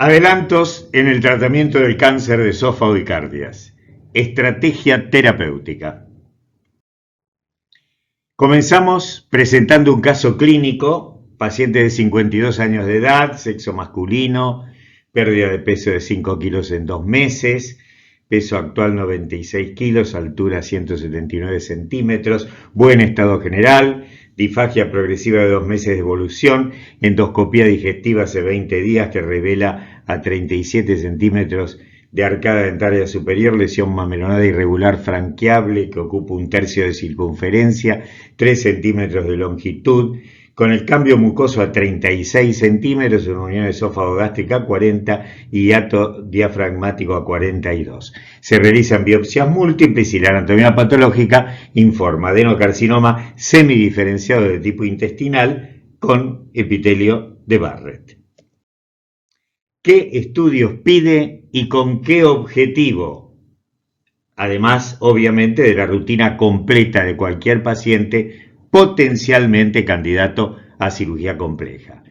Adelantos en el tratamiento del cáncer de esófago y cardias. Estrategia terapéutica. Comenzamos presentando un caso clínico, paciente de 52 años de edad, sexo masculino, pérdida de peso de 5 kilos en 2 meses, peso actual 96 kilos, altura 179 centímetros, buen estado general, disfagia progresiva de 2 meses de evolución, endoscopía digestiva hace 20 días que revela a 37 centímetros de arcada dentaria superior, lesión mamelonada irregular franqueable que ocupa 1/3 de circunferencia, 3 centímetros de longitud, con el cambio mucoso a 36 centímetros, una unión esófago-gástrica a 40 y hiato diafragmático a 42. Se realizan biopsias múltiples y la anatomía patológica informa adenocarcinoma semidiferenciado de tipo intestinal con epitelio de Barrett. ¿Qué estudios pide y con qué objetivo? Además, obviamente, de la rutina completa de cualquier paciente potencialmente candidato a cirugía compleja.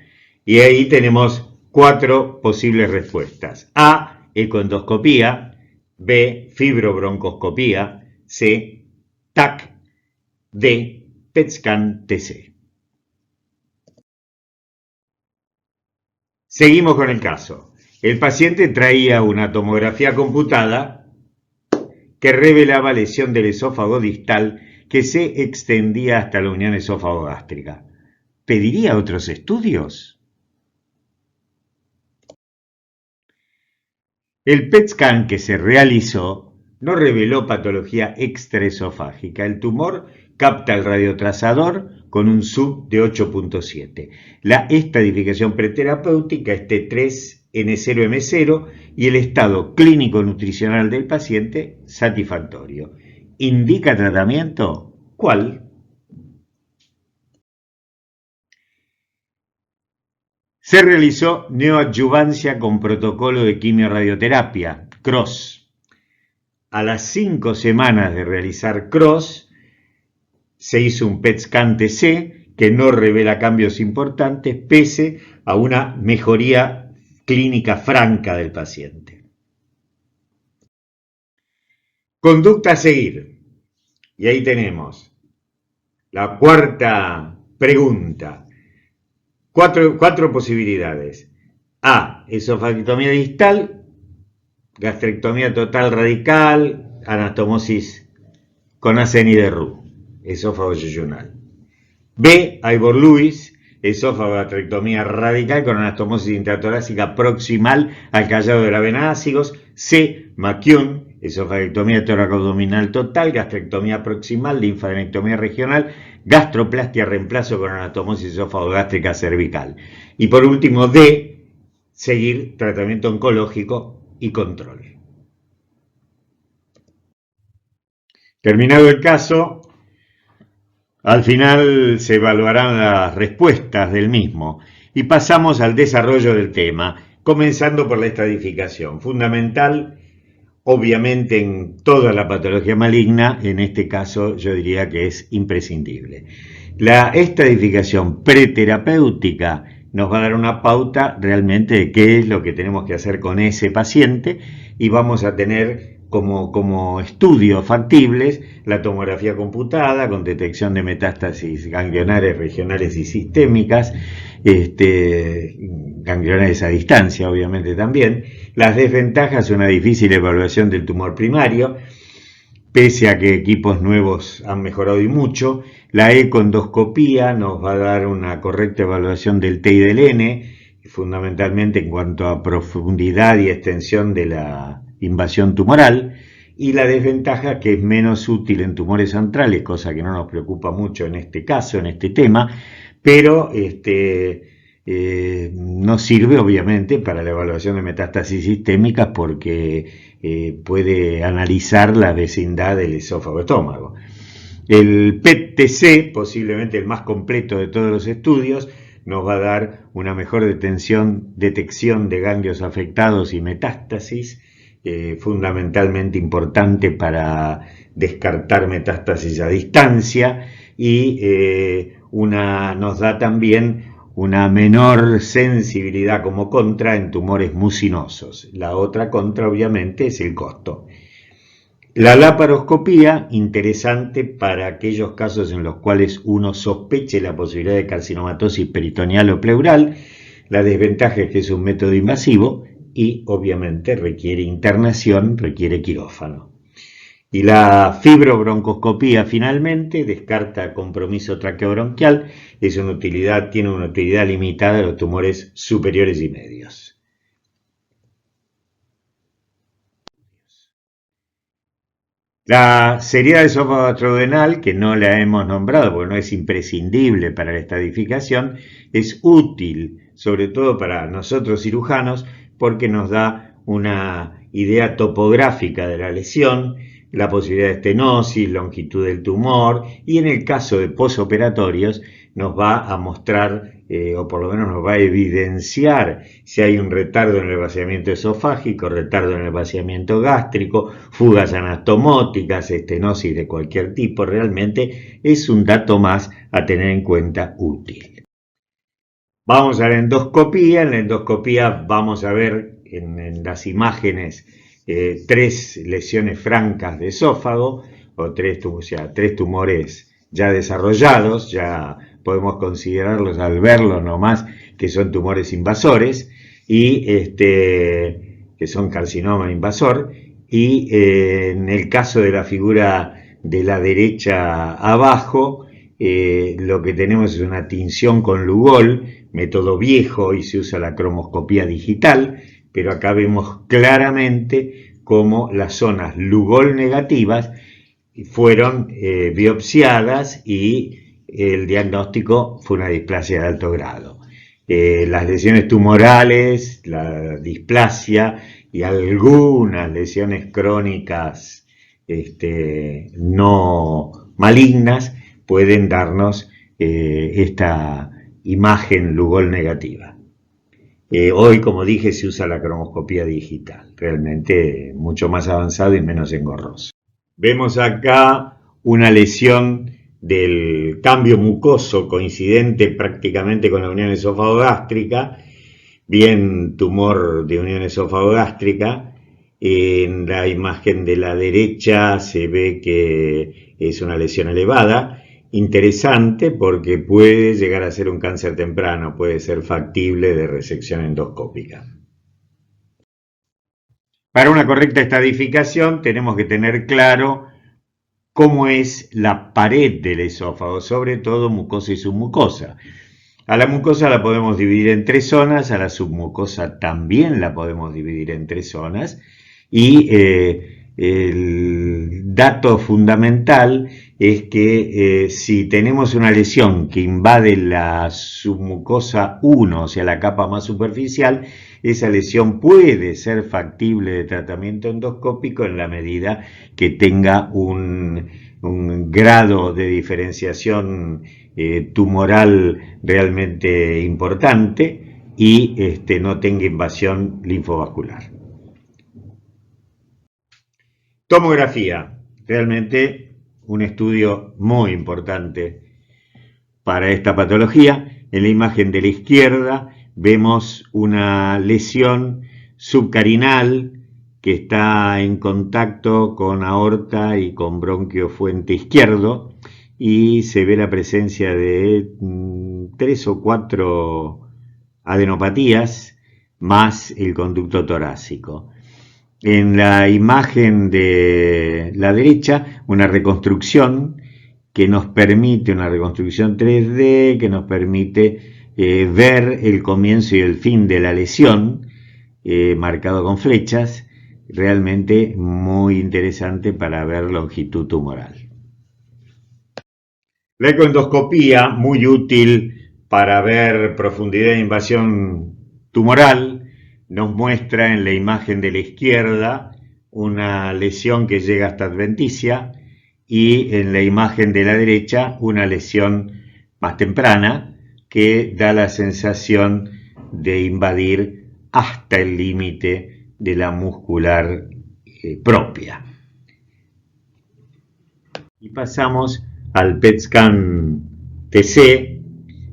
Y ahí tenemos 4 posibles respuestas. A, ecoendoscopía. B, fibrobroncoscopía. C, TAC. D, PET-scan TC. Seguimos con el caso. El paciente traía una tomografía computada que revelaba lesión del esófago distal que se extendía hasta la unión esófago-gástrica. ¿Pediría otros estudios? El PET-scan que se realizó no reveló patología extraesofágica. El tumor capta el radiotrazador con un sub de 8.7. La estadificación preterapéutica es T3N0M0 y el estado clínico nutricional del paciente satisfactorio. ¿Indica tratamiento? ¿Cuál? Se realizó neoadyuvancia con protocolo de quimioradioterapia, CROSS. A las 5 semanas de realizar CROSS, se hizo un PET-scan TC que no revela cambios importantes pese a una mejoría clínica franca del paciente. Conducta a seguir. Y ahí tenemos la cuarta pregunta. Cuatro posibilidades. A, esofagectomía distal, gastrectomía total radical, anastomosis con aceni de Roux, esófago yeyunal. B, Ivor-Lewis, esofagocastrectomía radical con anastomosis intratorácica proximal al callado de la vena ácigos. C, McCune, esofagectomía toracoabdominal total, gastrectomía proximal, linfadenectomía regional, gastroplastia reemplazo con anastomosis esófago-gástrica cervical. Y por último, D, seguir tratamiento oncológico y control. Terminado el caso, al final se evaluarán las respuestas del mismo y pasamos al desarrollo del tema, comenzando por la estratificación, fundamental obviamente en toda la patología maligna. En este caso yo diría que es imprescindible. La estratificación preterapéutica nos va a dar una pauta realmente de qué es lo que tenemos que hacer con ese paciente y vamos a tener como estudios factibles la tomografía computada con detección de metástasis ganglionares, regionales y sistémicas, ganglionares a distancia obviamente también. Las desventajas, una difícil evaluación del tumor primario, pese a que equipos nuevos han mejorado y mucho. La ecoendoscopía nos va a dar una correcta evaluación del T y del N, fundamentalmente en cuanto a profundidad y extensión de la invasión tumoral, y la desventaja que es menos útil en tumores centrales, cosa que no nos preocupa mucho en este caso, en este tema, pero no sirve obviamente para la evaluación de metástasis sistémicas porque puede analizar la vecindad del esófago-estómago. El PET-TC, posiblemente el más completo de todos los estudios, nos va a dar una mejor detección de ganglios afectados y metástasis, fundamentalmente importante para descartar metástasis a distancia, y nos da también una menor sensibilidad como contra en tumores mucinosos. La otra contra, obviamente, es el costo. La laparoscopía, interesante para aquellos casos en los cuales uno sospeche la posibilidad de carcinomatosis peritoneal o pleural. La desventaja es que es un método invasivo y obviamente requiere internación, requiere quirófano. Y la fibrobroncoscopía finalmente descarta compromiso traqueobronquial, tiene una utilidad limitada en los tumores superiores y medios. La seriedad esófago gastroduodenal, que no la hemos nombrado porque no es imprescindible para la estadificación, es útil, sobre todo para nosotros cirujanos, porque nos da una idea topográfica de la lesión, la posibilidad de estenosis, longitud del tumor, y en el caso de posoperatorios nos va a mostrar, o por lo menos nos va a evidenciar si hay un retardo en el vaciamiento esofágico, retardo en el vaciamiento gástrico, fugas anastomóticas, estenosis de cualquier tipo. Realmente es un dato más a tener en cuenta útil. Vamos a la endoscopía. En la endoscopía vamos a ver en las imágenes 3 lesiones francas de esófago, o tres tumores ya desarrollados, ya podemos considerarlos al verlos nomás que son tumores invasores, y que son carcinoma invasor. Y en el caso de la figura de la derecha abajo, lo que tenemos es una tinción con Lugol, método viejo, y se usa la cromoscopía digital, pero acá vemos claramente cómo las zonas Lugol negativas fueron biopsiadas y el diagnóstico fue una displasia de alto grado. Las lesiones tumorales, la displasia y algunas lesiones crónicas no malignas pueden darnos esta imagen Lugol negativa. Hoy, como dije, se usa la cromoscopía digital, realmente mucho más avanzado y menos engorroso. Vemos acá una lesión del cambio mucoso coincidente prácticamente con la unión esófago-gástrica, bien tumor de unión esófago-gástrica. En la imagen de la derecha se ve que es una lesión elevada, interesante porque puede llegar a ser un cáncer temprano, puede ser factible de resección endoscópica. Para una correcta estadificación tenemos que tener claro cómo es la pared del esófago, sobre todo mucosa y submucosa. A la mucosa la podemos dividir en 3 zonas, a la submucosa también la podemos dividir en 3 zonas, y el dato fundamental es que si tenemos una lesión que invade la submucosa 1, o sea la capa más superficial, esa lesión puede ser factible de tratamiento endoscópico en la medida que tenga un grado de diferenciación tumoral realmente importante y no tenga invasión linfovascular. Tomografía, realmente un estudio muy importante para esta patología. En la imagen de la izquierda vemos una lesión subcarinal que está en contacto con aorta y con bronquio fuente izquierdo, y se ve la presencia de 3 o 4 adenopatías más el conducto torácico. En la imagen de la derecha, una reconstrucción que nos permite, una reconstrucción 3D, que nos permite ver el comienzo y el fin de la lesión, marcado con flechas, realmente muy interesante para ver longitud tumoral. La ecoendoscopía, muy útil para ver profundidad de invasión tumoral, nos muestra en la imagen de la izquierda una lesión que llega hasta adventicia, y en la imagen de la derecha una lesión más temprana que da la sensación de invadir hasta el límite de la muscular propia. Y pasamos al PET scan TC,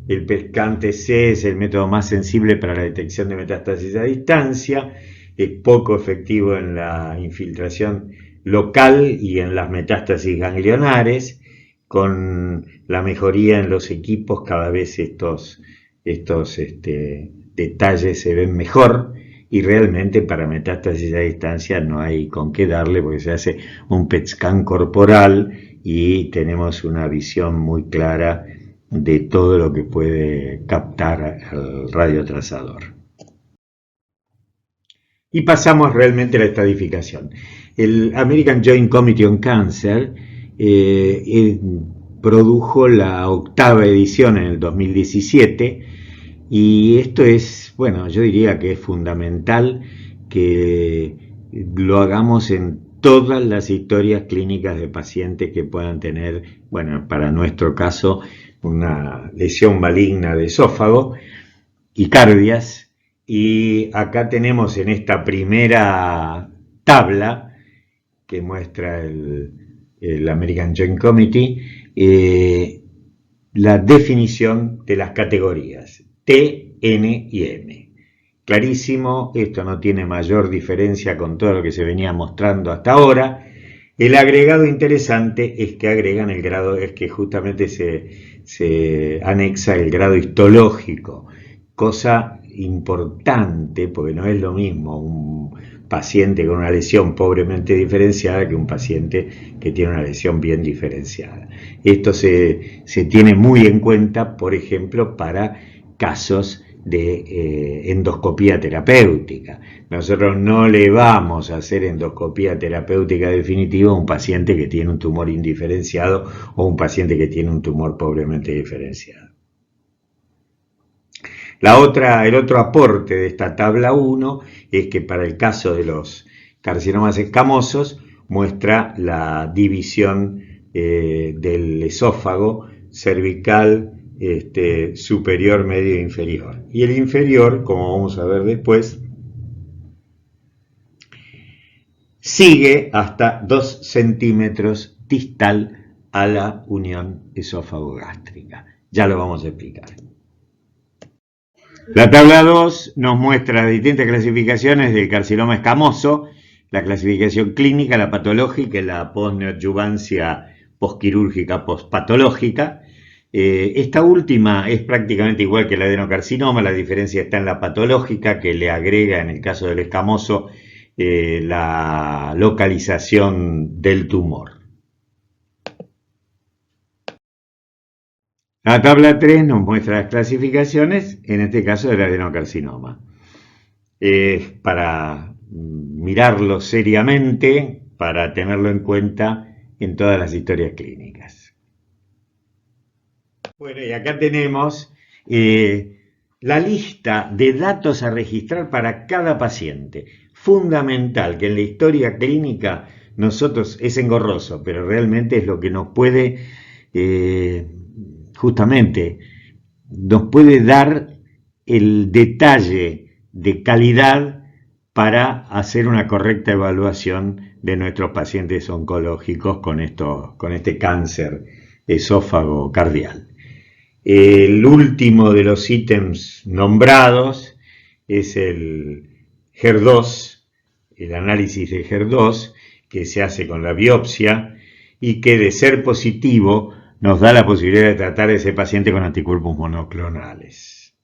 El PET-CAN-TC es el método más sensible para la detección de metástasis a distancia, es poco efectivo en la infiltración local y en las metástasis ganglionares. Con la mejoría en los equipos cada vez estos detalles se ven mejor, y realmente para metástasis a distancia no hay con qué darle, porque se hace un PET scan corporal y tenemos una visión muy clara de todo lo que puede captar el radiotrazador. Y pasamos realmente a la estadificación. El American Joint Committee on Cancer produjo la 8ª edición en el 2017, y esto es, bueno, yo diría que es fundamental que lo hagamos en todas las historias clínicas de pacientes que puedan tener, bueno, para nuestro caso, una lesión maligna de esófago y cardias. Y acá tenemos en esta primera tabla que muestra el American Joint Committee la definición de las categorías T, N y M. Clarísimo, esto no tiene mayor diferencia con todo lo que se venía mostrando hasta ahora. El agregado interesante es que agregan el grado, es que justamente se anexa el grado histológico, cosa importante porque no es lo mismo un paciente con una lesión pobremente diferenciada que un paciente que tiene una lesión bien diferenciada. Esto se tiene muy en cuenta, por ejemplo, para casos de endoscopía terapéutica. Nosotros no le vamos a hacer endoscopía terapéutica definitiva a un paciente que tiene un tumor indiferenciado o un paciente que tiene un tumor pobremente diferenciado. El otro aporte de esta tabla 1 es que para el caso de los carcinomas escamosos muestra la división del esófago cervical, superior, medio e inferior. Y el inferior, como vamos a ver después, sigue hasta 2 centímetros distal a la unión esófago-gástrica. Ya lo vamos a explicar. La tabla 2 nos muestra las distintas clasificaciones del carcinoma escamoso, la clasificación clínica, la patológica y la posneoadjuvancia posquirúrgica pospatológica. Esta última es prácticamente igual que el adenocarcinoma, la diferencia está en la patológica, que le agrega en el caso del escamoso la localización del tumor. La tabla 3 nos muestra las clasificaciones, en este caso del adenocarcinoma. Para mirarlo seriamente, para tenerlo en cuenta en todas las historias clínicas. Bueno, y acá tenemos la lista de datos a registrar para cada paciente. Fundamental que en la historia clínica nosotros, es engorroso, pero realmente es lo que nos puede justamente nos puede dar el detalle de calidad para hacer una correcta evaluación de nuestros pacientes oncológicos con este cáncer esófago cardial. El último de los ítems nombrados es el HER2, el análisis de HER2 que se hace con la biopsia y que, de ser positivo, nos da la posibilidad de tratar a ese paciente con anticuerpos monoclonales.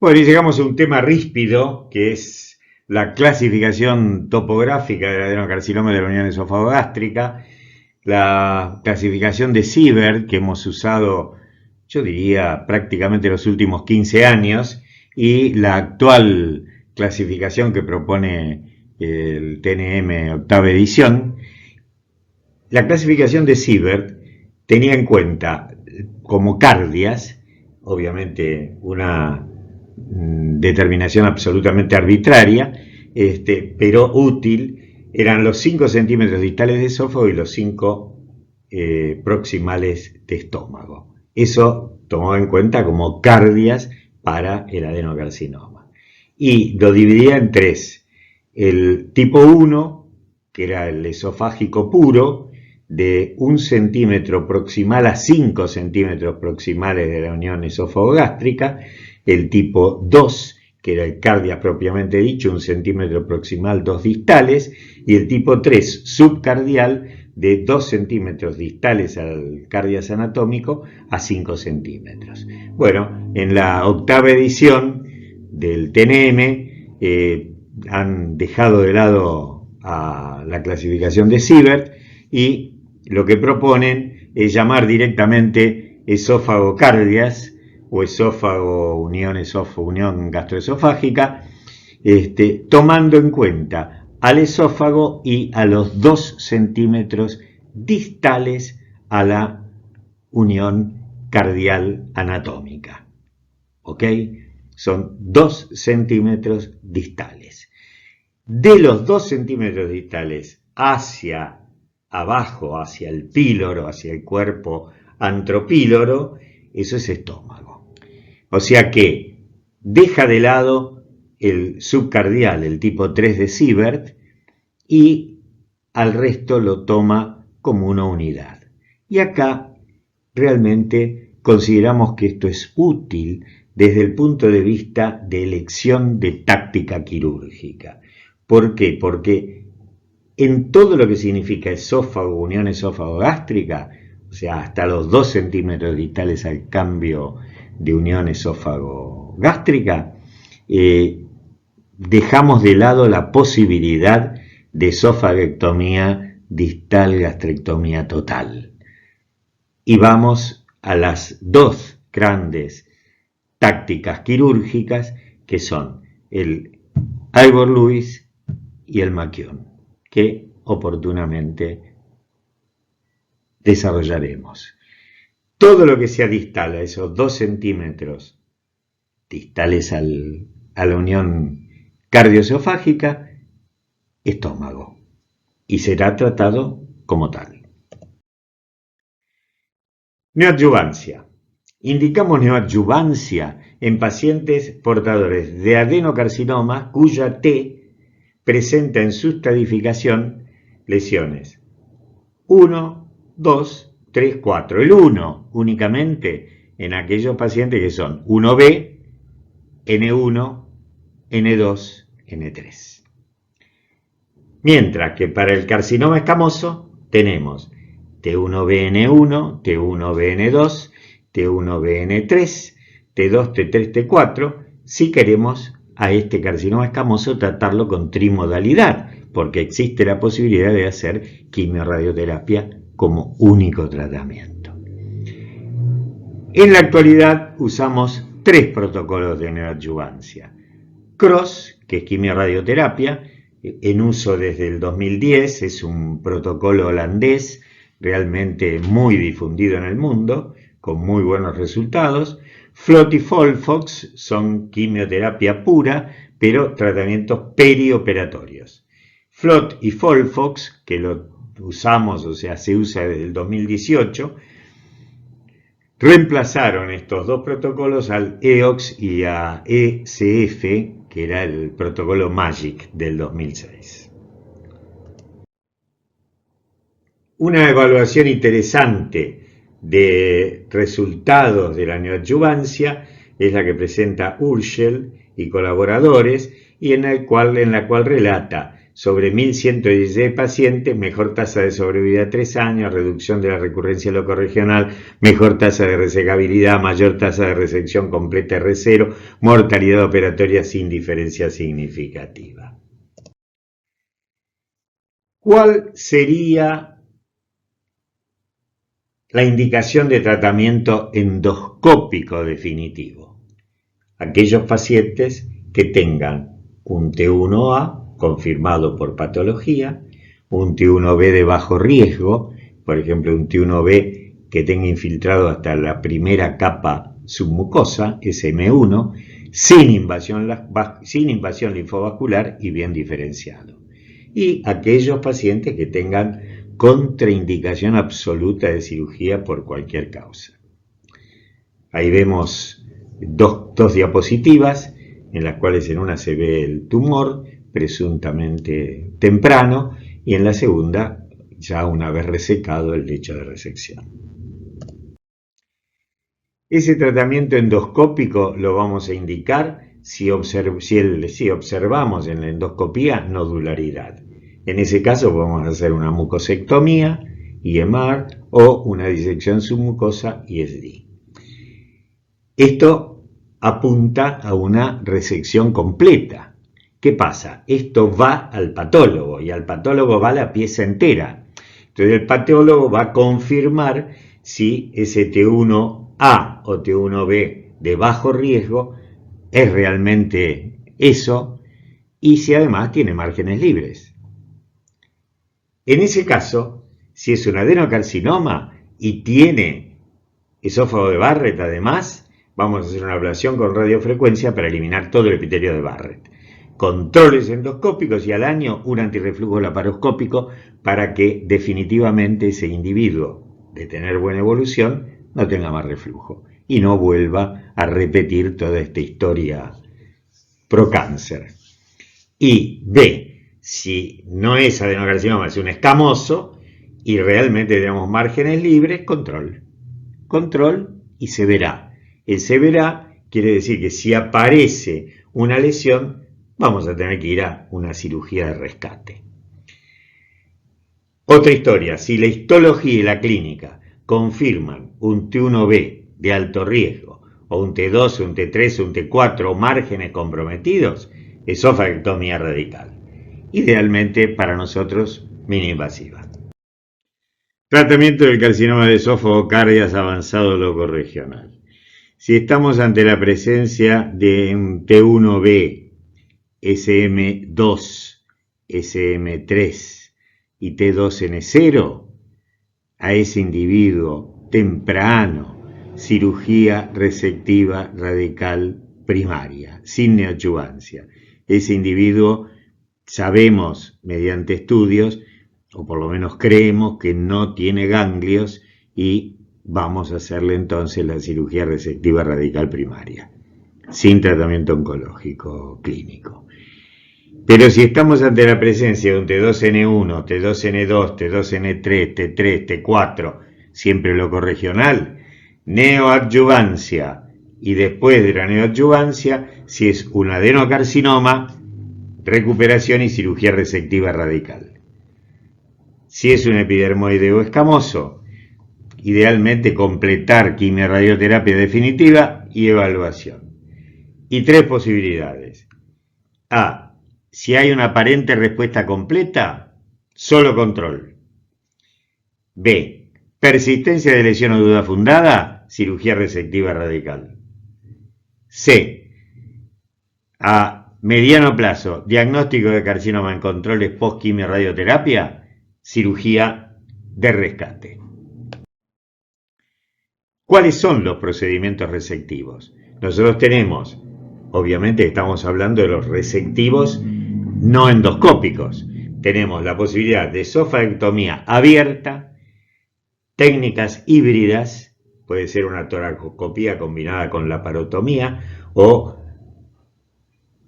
Bueno, y llegamos a un tema ríspido, que es la clasificación topográfica del adenocarcinoma de la unión esofagogástrica, la clasificación de Siebert, que hemos usado, yo diría, prácticamente los últimos 15 años, y la actual clasificación que propone el TNM 8ª edición. La clasificación de Siebert tenía en cuenta como cardias, obviamente una determinación absolutamente arbitraria, pero útil, eran los 5 centímetros distales de esófago y los 5 proximales de estómago. Eso tomado en cuenta como cardias para el adenocarcinoma. Y lo dividía en 3. El tipo 1, que era el esofágico puro, de 1 centímetro proximal a 5 centímetros proximales de la unión esófago-gástrica, el tipo 2, que era el cardias propiamente dicho, 1 centímetro proximal, 2 distales, y el tipo 3, subcardial, de 2 centímetros distales al cardias anatómico a 5 centímetros. Bueno, en la octava edición del TNM han dejado de lado a la clasificación de Siebert y lo que proponen es llamar directamente esófago cardias o esófago unión gastroesofágica, tomando en cuenta al esófago y a los 2 centímetros distales a la unión cardial anatómica. ¿Ok? Son 2 centímetros distales. De los 2 centímetros distales hacia abajo, hacia el píloro, hacia el cuerpo antropíloro, eso es estómago. O sea que deja de lado el subcardial, el tipo 3 de Siebert, y al resto lo toma como una unidad. Y acá realmente consideramos que esto es útil desde el punto de vista de elección de táctica quirúrgica. ¿Por qué? Porque en todo lo que significa esófago, unión esófago-gástrica, o sea, hasta los 2 centímetros distales al cambio de unión esófago-gástrica, dejamos de lado la posibilidad de esofagectomía distal, gastrectomía total. Y vamos a las 2 grandes tácticas quirúrgicas que son el Ivor-Lewis y el McKeown, que oportunamente desarrollaremos. Todo lo que sea distal a esos 2 centímetros distales a la unión cardioesofágica, estómago, y será tratado como tal. Neoadjuvancia. Indicamos neoadjuvancia en pacientes portadores de adenocarcinoma cuya T presenta en su estratificación lesiones 1, 2, 3, 4. El 1 únicamente en aquellos pacientes que son 1B, N1, N2, N3. Mientras que para el carcinoma escamoso tenemos T1BN1, T1BN2, T1BN3, T2, T3, T4, si queremos a este carcinoma escamoso tratarlo con trimodalidad, porque existe la posibilidad de hacer quimiorradioterapia como único tratamiento. En la actualidad usamos 3 protocolos de neoadjuvancia. CROSS, que es quimiorradioterapia, en uso desde el 2010, es un protocolo holandés realmente muy difundido en el mundo, con muy buenos resultados. FLOT y FOLFOX son quimioterapia pura, pero tratamientos perioperatorios. FLOT y FOLFOX, que lo usamos, o sea, se usa desde el 2018, reemplazaron estos 2 protocolos al EOX y a ECF, que era el protocolo MAGIC del 2006. Una evaluación interesante de resultados de la neoadjuvancia es la que presenta Urschel y colaboradores, y en la cual relata sobre 1.116 pacientes, mejor tasa de sobrevida a 3 años, reducción de la recurrencia locorregional, mejor tasa de resecabilidad, mayor tasa de resección completa R0, mortalidad operatoria sin diferencia significativa. ¿Cuál sería la indicación de tratamiento endoscópico definitivo? Aquellos pacientes que tengan un T1A confirmado por patología, un T1B de bajo riesgo, por ejemplo un T1B que tenga infiltrado hasta la primera capa submucosa, SM1, sin invasión linfovascular y bien diferenciado. Y aquellos pacientes que tengan contraindicación absoluta de cirugía por cualquier causa. Ahí vemos dos diapositivas en las cuales en una se ve el tumor presuntamente temprano y en la segunda ya una vez resecado el lecho de resección. Ese tratamiento endoscópico lo vamos a indicar si observamos en la endoscopía nodularidad. En ese caso podemos hacer una mucosectomía, IMR, o una disección submucosa, ISD. Esto apunta a una resección completa. ¿Qué pasa? Esto va al patólogo y al patólogo va la pieza entera. Entonces el patólogo va a confirmar si ese T1A o T1B de bajo riesgo es realmente eso y si además tiene márgenes libres. En ese caso, si es un adenocarcinoma y tiene esófago de Barrett además, vamos a hacer una ablación con radiofrecuencia para eliminar todo el epitelio de Barrett. Controles endoscópicos y al año un antirreflujo laparoscópico para que definitivamente ese individuo de tener buena evolución no tenga más reflujo y no vuelva a repetir toda esta historia procáncer. Y B, si no es adenocarcinoma, es un escamoso y realmente tenemos márgenes libres, control y se verá. El se verá quiere decir que si aparece una lesión, vamos a tener que ir a una cirugía de rescate. Otra historia, si la histología y la clínica confirman un T1B de alto riesgo, o un T2, un T3, un T4 o márgenes comprometidos, esofagectomía radical. Idealmente para nosotros mini-invasiva. Tratamiento del carcinoma de esófago cardias avanzado locorregional. Si estamos ante la presencia de un T1B, SM2, SM3 y T2N0, a ese individuo temprano, cirugía resectiva radical primaria, sin neoadyuvancia. Ese individuo sabemos mediante estudios, o por lo menos creemos que no tiene ganglios y vamos a hacerle entonces la cirugía resectiva radical primaria, sin tratamiento oncológico clínico. Pero si estamos ante la presencia de un T2N1, T2N2, T2N3, T3, T4, siempre locorregional, neoadyuvancia y después de la neoadyuvancia, si es un adenocarcinoma, recuperación y cirugía resectiva radical. Si es un epidermoideo escamoso, idealmente completar quimio-radioterapia definitiva y evaluación. Y tres posibilidades. A. Si hay una aparente respuesta completa, solo control. B. Persistencia de lesión o duda fundada, cirugía resectiva radical. C. A mediano plazo, diagnóstico de carcinoma en controles post-quimio radioterapia, cirugía de rescate. ¿Cuáles son los procedimientos resectivos? Nosotros tenemos, obviamente estamos hablando de los resectivos no endoscópicos. Tenemos la posibilidad de esofagectomía abierta, técnicas híbridas, puede ser una toracoscopía combinada con laparotomía o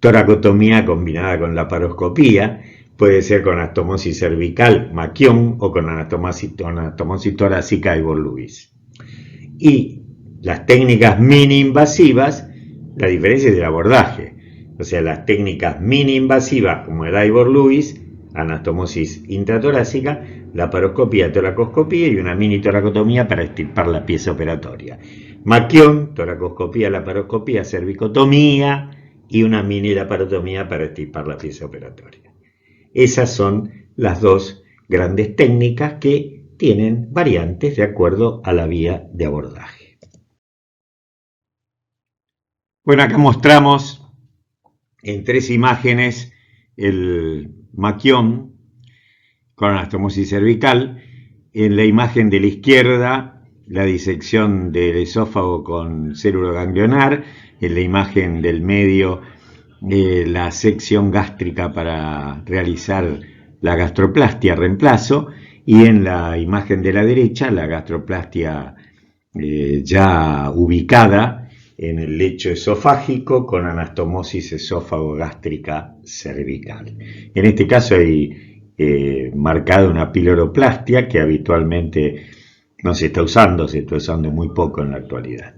toracotomía combinada con laparoscopía, puede ser con anastomosis cervical, Maquión, o con anastomosis torácica, Ivor-Lewis. Y las técnicas mini-invasivas, la diferencia es el abordaje. O sea, las técnicas mini-invasivas como el Ivor-Lewis, anastomosis intratorácica, laparoscopía, toracoscopía y una mini-toracotomía para extirpar la pieza operatoria. Maquión, toracoscopía, laparoscopía, cervicotomía y una mini-laparotomía para extirpar la pieza operatoria. Esas son las dos grandes técnicas que tienen variantes de acuerdo a la vía de abordaje. Bueno, acá mostramos en tres imágenes el Maquión con anastomosis cervical. En la imagen de la izquierda, la disección del esófago con célula ganglionar. En la imagen del medio, la sección gástrica para realizar la gastroplastia reemplazo. Y en la imagen de la derecha, la gastroplastia ya ubicada en el lecho esofágico con anastomosis esófago-gástrica cervical. En este caso hay marcada una piloroplastia que habitualmente no se está usando, se está usando muy poco en la actualidad.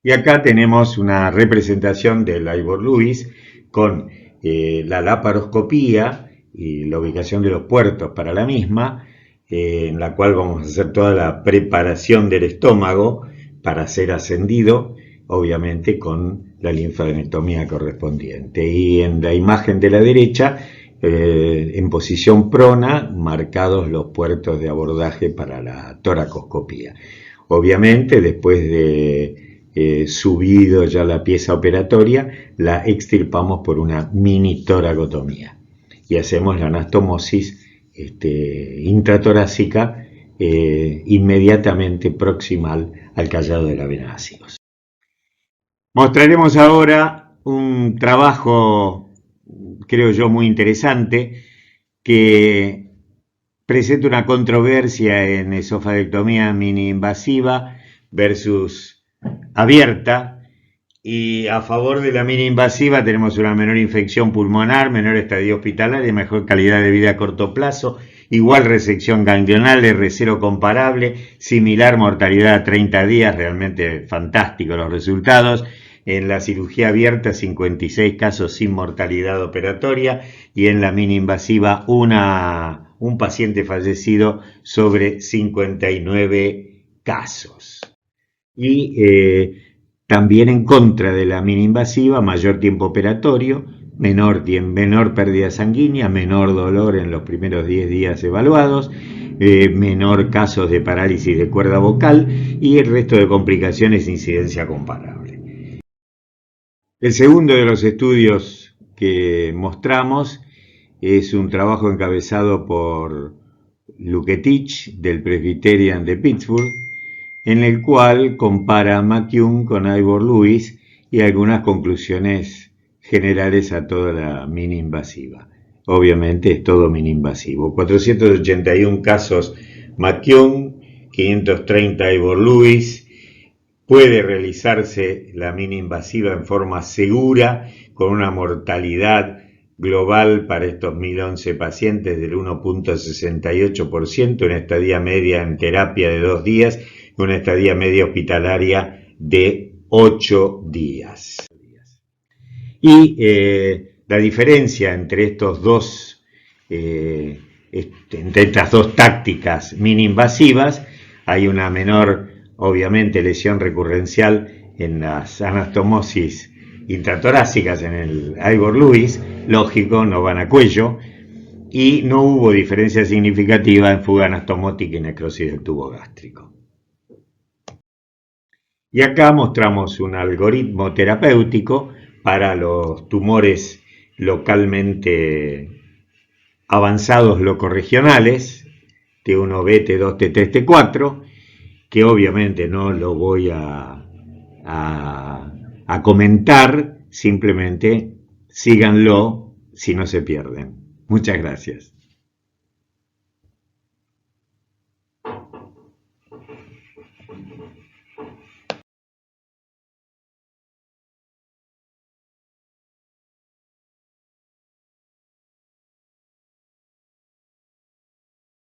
Y acá tenemos una representación del Ivor Lewis con la laparoscopía y la ubicación de los puertos para la misma, en la cual vamos a hacer toda la preparación del estómago para ser ascendido, obviamente con la linfadenectomía correspondiente. Y en la imagen de la derecha, en posición prona, marcados los puertos de abordaje para la toracoscopía. Obviamente, después de subido ya la pieza operatoria, la extirpamos por una mini toracotomía y hacemos la anastomosis intratorácica inmediatamente proximal al callado de la vena ácidos. Mostraremos ahora un trabajo, creo yo, muy interesante que presenta una controversia en esofagectomía mini invasiva versus abierta, y a favor de la mini invasiva tenemos una menor infección pulmonar, menor estadio hospitalaria, mejor calidad de vida a corto plazo, igual resección ganglional, R0 comparable, similar mortalidad a 30 días, realmente fantástico los resultados. En la cirugía abierta 56 casos sin mortalidad operatoria y en la mini invasiva un paciente fallecido sobre 59 casos. Y también en contra de la mini invasiva, mayor tiempo operatorio, menor pérdida sanguínea, menor dolor en los primeros 10 días evaluados, menor casos de parálisis de cuerda vocal y el resto de complicaciones de incidencia comparable. El segundo de los estudios que mostramos es un trabajo encabezado por Luketich del Presbyterian de Pittsburgh, en el cual compara a McCune con Ivor Lewis y algunas conclusiones generales a toda la mini invasiva. Obviamente es todo mini invasivo. 481 casos McCune, 530 Ivor Lewis. Puede realizarse la mini invasiva en forma segura, con una mortalidad global para estos 1011 pacientes del 1.68%, una estadía media en terapia de 2 días, una estadía media hospitalaria de 8 días. Y la diferencia entre estas dos tácticas mini invasivas, hay una menor, obviamente, lesión recurrencial en las anastomosis intratorácicas en el Ivor Lewis, lógico, no van a cuello, y no hubo diferencia significativa en fuga anastomótica y necrosis del tubo gástrico. Y acá mostramos un algoritmo terapéutico para los tumores localmente avanzados locorregionales, T1B, T2, T3, T4, que obviamente no lo voy a comentar, simplemente síganlo si no se pierden. Muchas gracias.